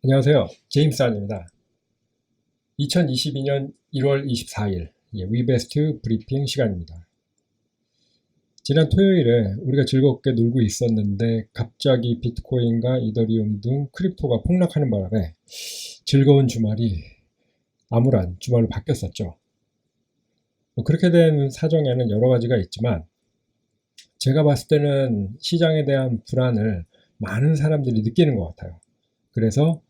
안녕하세요. 제임스 안입니다. 2022년 1월 24일 위베스트 브리핑 시간입니다. 지난 토요일에 우리가 즐겁게 놀고 있었는데 갑자기 비트코인과 이더리움 등 크립토가 폭락하는 바람에 즐거운 주말이 암울한 주말로 바뀌었었죠. 그렇게 된 사정에는 여러 가지가 있지만 제가 봤을 때는 시장에 대한 불안을 많은 사람들이 느끼는 것 같아요. 그래서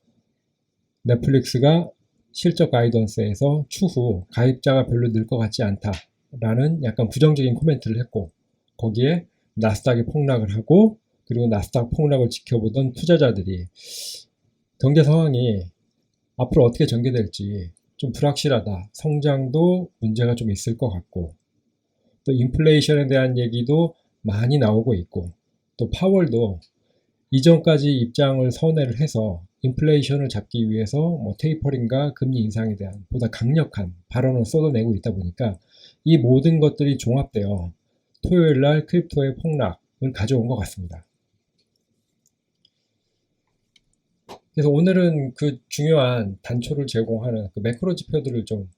넷플릭스가 실적 가이던스에서 추후 가입자가 별로 늘 것 같지 않다라는 약간 부정적인 코멘트를 했고, 거기에 나스닥이 폭락을 하고, 그리고 나스닥 폭락을 지켜보던 투자자들이 경제 상황이 앞으로 어떻게 전개될지 좀 불확실하다, 성장도 문제가 좀 있을 것 같고, 또 인플레이션에 대한 얘기도 많이 나오고 있고, 또 파월도 이전까지 입장을 선회를 해서 인플레이션을 잡기 위해서 테이퍼링과 금리 인상에 대한 보다 강력한 발언을 쏟아내고 있다 보니까 이 모든 것들이 종합되어 토요일 날 크립토의 폭락을 가져온 것 같습니다. 그래서 오늘은 그 중요한 단초를 제공하는 그 매크로 지표들을 좀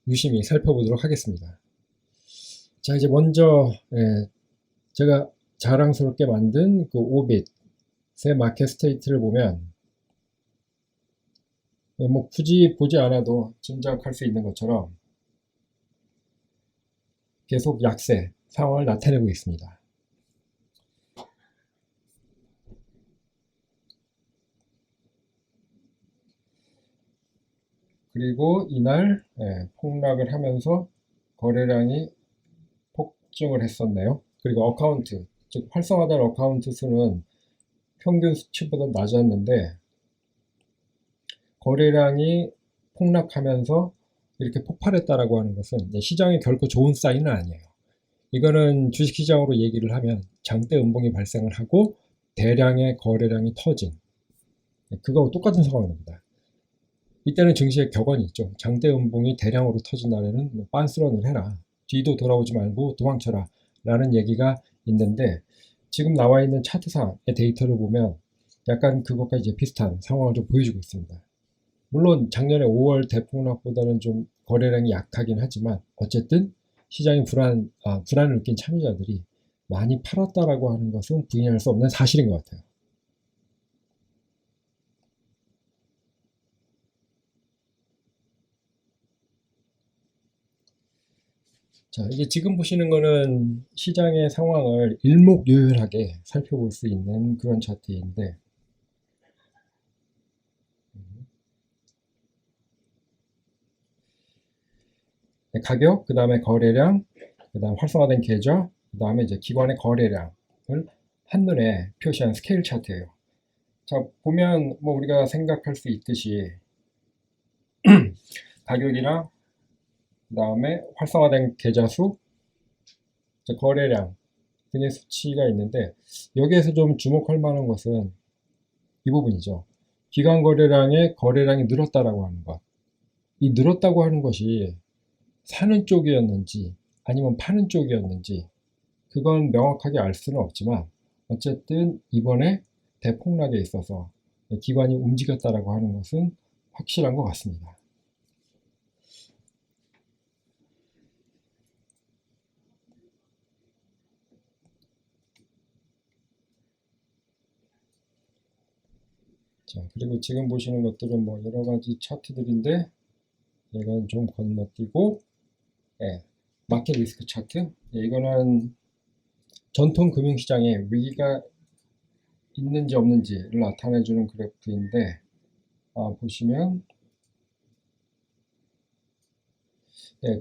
유심히 살펴보도록 하겠습니다. 자, 이제 먼저 제가 자랑스럽게 만든 그 오빗의 마켓 스테이트를 보면 굳이 보지 않아도 짐작할 수 있는 것처럼 계속 약세 상황을 나타내고 있습니다. 그리고 이날 폭락을 하면서 거래량이 폭증을 했었네요. 그리고 어카운트, 즉 활성화된 어카운트 수는 평균 수치보다 낮았는데 거래량이 폭락하면서 이렇게 폭발했다라고 하는 것은 시장에 결코 좋은 사인은 아니에요. 이거는 주식시장으로 얘기를 하면 장대 음봉이 발생을 하고 대량의 거래량이 터진, 그거하고 똑같은 상황입니다. 이때는 증시에 격언이 있죠. 장대 음봉이 대량으로 터진 날에는 빤스런을 해라, 뒤도 돌아오지 말고 도망쳐라 라는 얘기가 있는데, 지금 나와 있는 차트상의 데이터를 보면 약간 그것과 이제 비슷한 상황을 좀 보여주고 있습니다. 물론 작년에 5월 대폭락보다는 좀 거래량이 약하긴 하지만 어쨌든 시장이 불안을 느낀 참여자들이 많이 팔았다라고 하는 것은 부인할 수 없는 사실인 것 같아요. 자, 이게 지금 보시는 거는 시장의 상황을 일목요연하게 살펴볼 수 있는 그런 차트인데, 가격, 그 다음에 거래량, 그 다음 활성화된 계좌, 그 다음에 이제 기관의 거래량을 한눈에 표시한 스케일 차트예요. 자, 보면 우리가 생각할 수 있듯이 가격이랑 그 다음에 활성화된 계좌 수, 거래량 등의 수치가 있는데, 여기에서 좀 주목할 만한 것은 이 부분이죠. 기관 거래량의 거래량이 늘었다라고 하는 것. 이 늘었다고 하는 것이 사는 쪽이었는지 아니면 파는 쪽이었는지 그건 명확하게 알 수는 없지만, 어쨌든 이번에 대폭락에 있어서 기관이 움직였다라고 하는 것은 확실한 것 같습니다. 자, 그리고 지금 보시는 것들은 여러 가지 차트들인데, 이건 좀 건너뛰고, 마켓 리스크 차트. 이거는 전통 금융시장에 위기가 있는지 없는지를 나타내주는 그래프인데, 보시면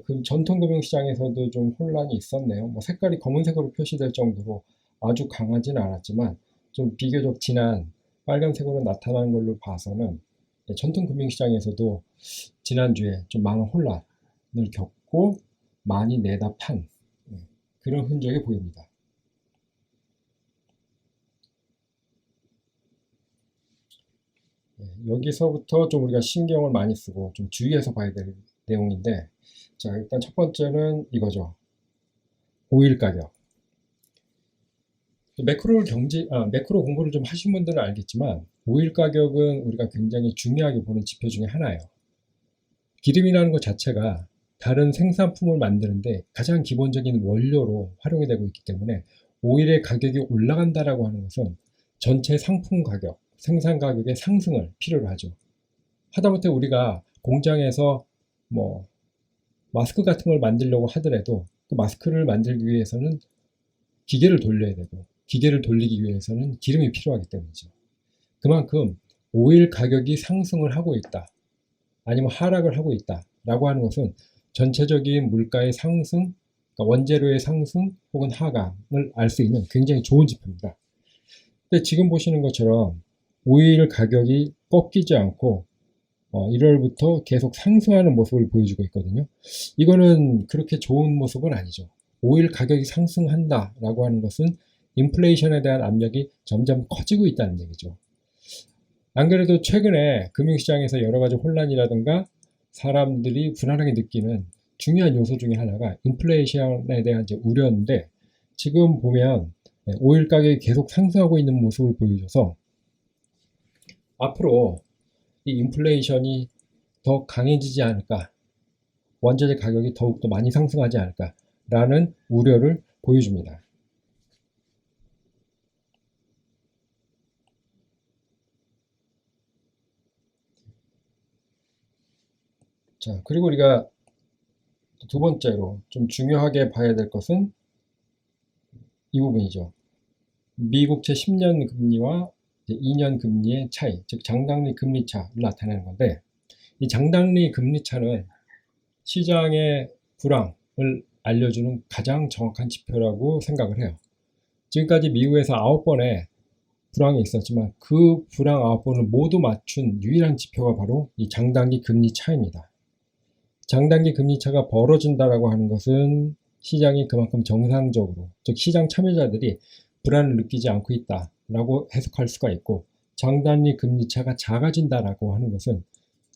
그 전통 금융시장에서도 좀 혼란이 있었네요. 색깔이 검은색으로 표시될 정도로 아주 강하진 않았지만 좀 비교적 진한 빨간색으로 나타나는 걸로 봐서는 전통 금융시장에서도 지난주에 좀 많은 혼란을 겪고 많이 내다 판 그런 흔적이 보입니다. 여기서부터 좀 우리가 신경을 많이 쓰고 좀 주의해서 봐야 될 내용인데, 자, 일단 첫 번째는 이거죠. 오일 가격. 매크로 공부를 좀 하신 분들은 알겠지만 오일 가격은 우리가 굉장히 중요하게 보는 지표 중에 하나예요. 기름이라는 것 자체가 다른 생산품을 만드는데 가장 기본적인 원료로 활용이 되고 있기 때문에 오일의 가격이 올라간다라고 하는 것은 전체 상품 가격, 생산 가격의 상승을 필요로 하죠. 하다못해 우리가 공장에서 뭐 마스크 같은 걸 만들려고 하더라도 그 마스크를 만들기 위해서는 기계를 돌려야 되고 기계를 돌리기 위해서는 기름이 필요하기 때문이죠. 그만큼 오일 가격이 상승을 하고 있다, 아니면 하락을 하고 있다라고 하는 것은 전체적인 물가의 상승, 그러니까 원재료의 상승 혹은 하강을 알 수 있는 굉장히 좋은 지표입니다. 근데 지금 보시는 것처럼 오일 가격이 꺾이지 않고 1월부터 계속 상승하는 모습을 보여주고 있거든요. 이거는 그렇게 좋은 모습은 아니죠. 오일 가격이 상승한다라고 하는 것은 인플레이션에 대한 압력이 점점 커지고 있다는 얘기죠. 안 그래도 최근에 금융시장에서 여러 가지 혼란이라든가 사람들이 불안하게 느끼는 중요한 요소 중에 하나가 인플레이션에 대한 이제 우려인데, 지금 보면 오일 가격이 계속 상승하고 있는 모습을 보여줘서 앞으로 이 인플레이션이 더 강해지지 않을까, 원자재 가격이 더욱더 많이 상승하지 않을까라는 우려를 보여줍니다. 자, 그리고 우리가 두 번째로 좀 중요하게 봐야 될 것은 이 부분이죠. 미국채 10년 금리와 2년 금리의 차이, 즉 장단기 금리 차를 나타내는 건데, 이 장단기 금리 차는 시장의 불황을 알려주는 가장 정확한 지표라고 생각을 해요. 지금까지 미국에서 9번의 불황이 있었지만 그 불황 9번을 모두 맞춘 유일한 지표가 바로 이 장단기 금리 차입니다. 장단기 금리 차가 벌어진다라고 하는 것은 시장이 그만큼 정상적으로, 즉 시장 참여자들이 불안을 느끼지 않고 있다라고 해석할 수가 있고, 장단기 금리 차가 작아진다라고 하는 것은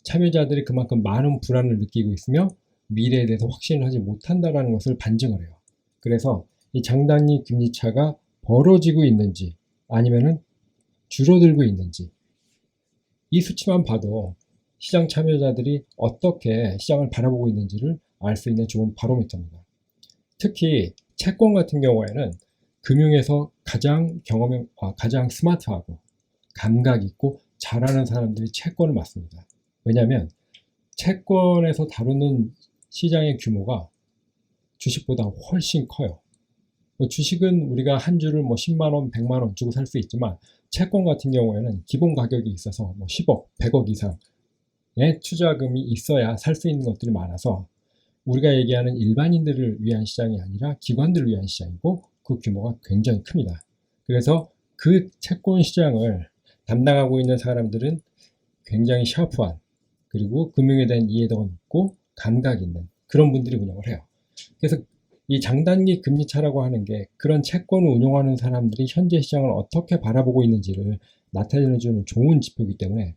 참여자들이 그만큼 많은 불안을 느끼고 있으며 미래에 대해서 확신을 하지 못한다라는 것을 반증을 해요. 그래서 이 장단기 금리 차가 벌어지고 있는지 아니면은 줄어들고 있는지, 이 수치만 봐도 시장 참여자들이 어떻게 시장을 바라보고 있는지를 알 수 있는 좋은 바로미터입니다. 특히 채권 같은 경우에는 금융에서 가장 스마트하고 감각 있고 잘하는 사람들이 채권을 맡습니다. 왜냐하면 채권에서 다루는 시장의 규모가 주식보다 훨씬 커요. 주식은 우리가 한 주를 10만 원, 100만 원 주고 살 수 있지만 채권 같은 경우에는 기본 가격이 있어서 10억, 100억 이상의 투자금이 있어야 살 수 있는 것들이 많아서 우리가 얘기하는 일반인들을 위한 시장이 아니라 기관들을 위한 시장이고 그 규모가 굉장히 큽니다. 그래서 그 채권 시장을 담당하고 있는 사람들은 굉장히 샤프한, 그리고 금융에 대한 이해도가 높고 감각 있는 그런 분들이 운영을 해요. 그래서 이 장단기 금리 차라고 하는 게 그런 채권을 운용하는 사람들이 현재 시장을 어떻게 바라보고 있는지를 나타내주는 좋은 지표이기 때문에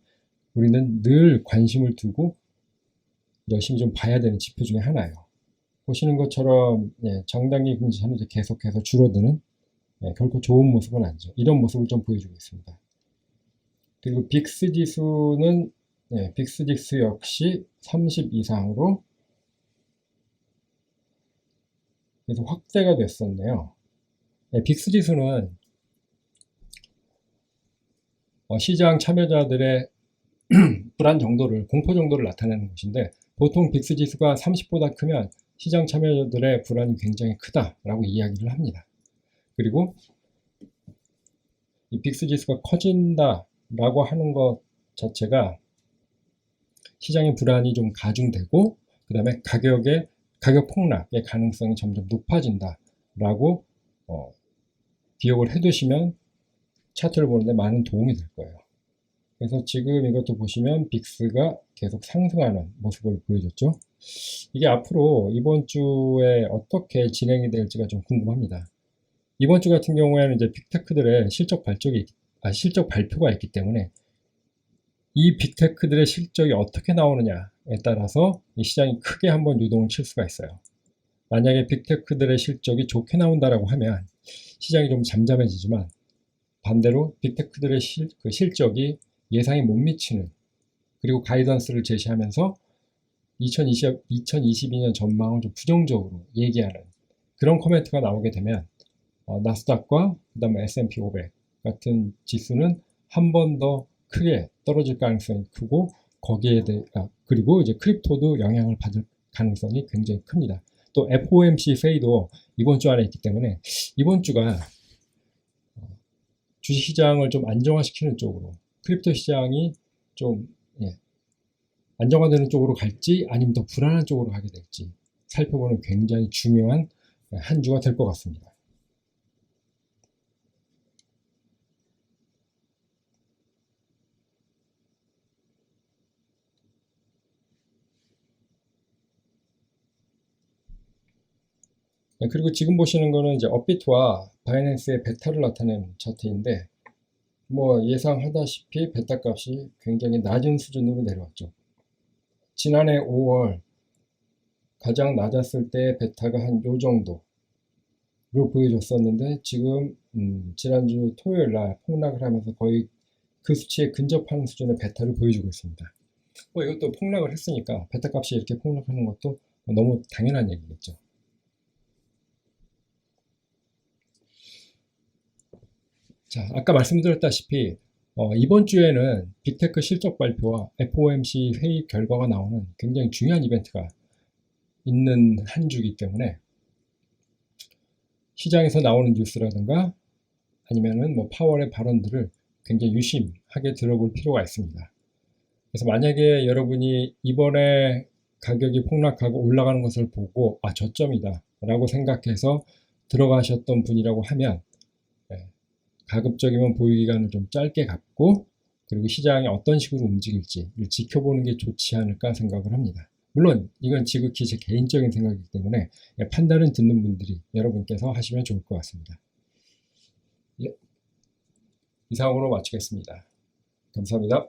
우리는 늘 관심을 두고 열심히 좀 봐야 되는 지표 중에 하나예요. 보시는 것처럼 장단기 금리 차는 이제 계속해서 줄어드는, 결코 좋은 모습은 아니죠. 이런 모습을 좀 보여주고 있습니다. 그리고 빅스 지수는 빅스 지수 역시 30 이상으로 계속 확대가 됐었네요. 빅스 지수는 시장 참여자들의 불안 정도를, 공포 정도를 나타내는 것인데, 보통 빅스 지수가 30보다 크면 시장 참여자들의 불안이 굉장히 크다라고 이야기를 합니다. 그리고 이 빅스 지수가 커진다라고 하는 것 자체가 시장의 불안이 좀 가중되고, 그 다음에 가격 폭락의 가능성이 점점 높아진다라고 기억을 해두시면 차트를 보는데 많은 도움이 될 거예요. 그래서 지금 이것도 보시면 빅스가 계속 상승하는 모습을 보여줬죠. 이게 앞으로 이번 주에 어떻게 진행이 될지가 좀 궁금합니다. 이번 주 같은 경우에는 이제 빅테크들의 실적 발표가 있기 때문에 이 빅테크들의 실적이 어떻게 나오느냐에 따라서 이 시장이 크게 한번 유동을 칠 수가 있어요. 만약에 빅테크들의 실적이 좋게 나온다라고 하면 시장이 좀 잠잠해지지만, 반대로 빅테크들의 실적이 예상에 못 미치는, 그리고 가이던스를 제시하면서 2022년 전망을 좀 부정적으로 얘기하는 그런 코멘트가 나오게 되면 나스닥과 그다음에 S&P 500 같은 지수는 한 번 더 크게 떨어질 가능성이 크고, 거기에 대해 그리고 이제 크립토도 영향을 받을 가능성이 굉장히 큽니다. 또 FOMC 회의도 이번 주 안에 있기 때문에 이번 주가 주식시장을 좀 안정화시키는 쪽으로, 크립토 시장이 좀 안정화되는 쪽으로 갈지 아니면 더 불안한 쪽으로 가게 될지 살펴보는 굉장히 중요한 한 주가 될 것 같습니다. 그리고 지금 보시는 거는 이제 업비트와 바이낸스의 베타를 나타낸 차트인데, 뭐 예상하다시피 베타 값이 굉장히 낮은 수준으로 내려왔죠. 지난해 5월 가장 낮았을 때 베타가 한 요 정도로 보여줬었는데, 지금 지난주 토요일 날 폭락을 하면서 거의 그 수치에 근접하는 수준의 베타를 보여주고 있습니다. 뭐 이것도 폭락을 했으니까 베타 값이 이렇게 폭락하는 것도 너무 당연한 얘기겠죠. 자, 아까 말씀드렸다시피 이번 주에는 빅테크 실적 발표와 FOMC 회의 결과가 나오는 굉장히 중요한 이벤트가 있는 한 주이기 때문에, 시장에서 나오는 뉴스라든가 아니면은 뭐 파월의 발언들을 굉장히 유심하게 들어볼 필요가 있습니다. 그래서 만약에 여러분이 이번에 가격이 폭락하고 올라가는 것을 보고 저점이다 라고 생각해서 들어가셨던 분이라고 하면, 가급적이면 보유기간을 좀 짧게 갖고, 그리고 시장이 어떤 식으로 움직일지를 지켜보는 게 좋지 않을까 생각을 합니다. 물론 이건 지극히 제 개인적인 생각이기 때문에 판단은 듣는 분들이 여러분께서 하시면 좋을 것 같습니다. 이상으로 마치겠습니다. 감사합니다.